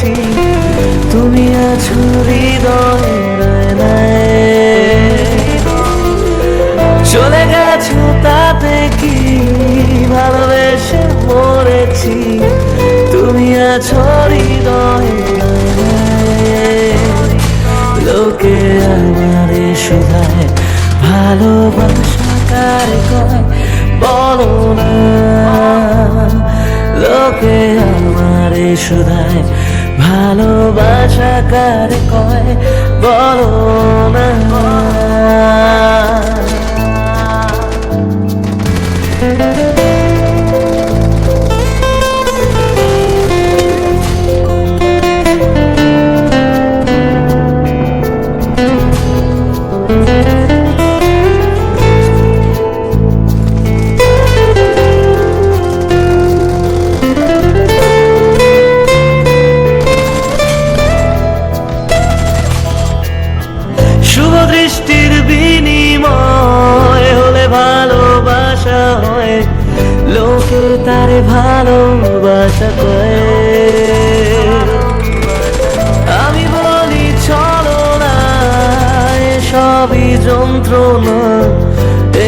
মরেছি, তুমি আছো হৃদয়ের আয়নায়। চলে গেছো তাতে কি, ভালোবেসে মরেছি, তুমি আছো হৃদয়ের আয়নায়। লোকে আমারে শুধায় ভালোবাসা কারে কয়, বলো না। লোকে আমারে শুধায় ভালোবাসা কারে কয়, বলো না। শুভ দৃষ্টির বিনিময় হলে ভালোবাসা হয়, লোকে তারে ভালোবাসা কয়। আমি বলি চলো না, সবই যন্ত্রণা,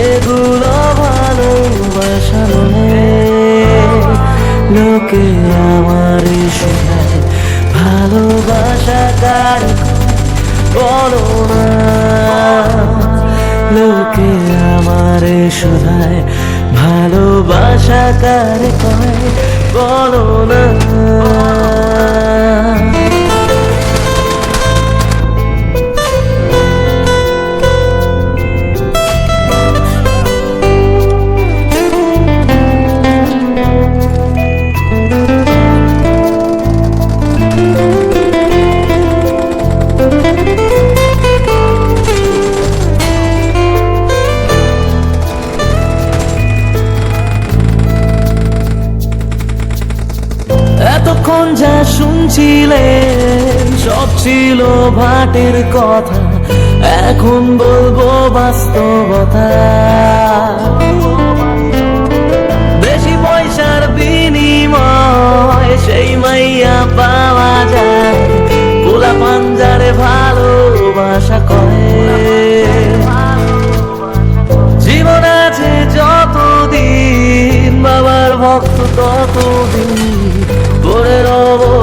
এগুলো ভালোবাসা নয়। লোকে আমারে শোনায় ভালোবাসা কার, বলো না। লোকে আমারে শুধায় ভালোবাসা কারে কয়, বলো না। এতক্ষণ যা শুনছিলেন সব ছিল ভাটের কথা, এখন বলবো বাস্তবতা। বেশি পয়সার বিনিময় সেই মাইয়া পাওয়া যায়, পোলা পাঞ্জারে ভালোবাসা করে। জীবন আছে যতদিন, বাবার ভক্ত ততদিন, পড়ে রব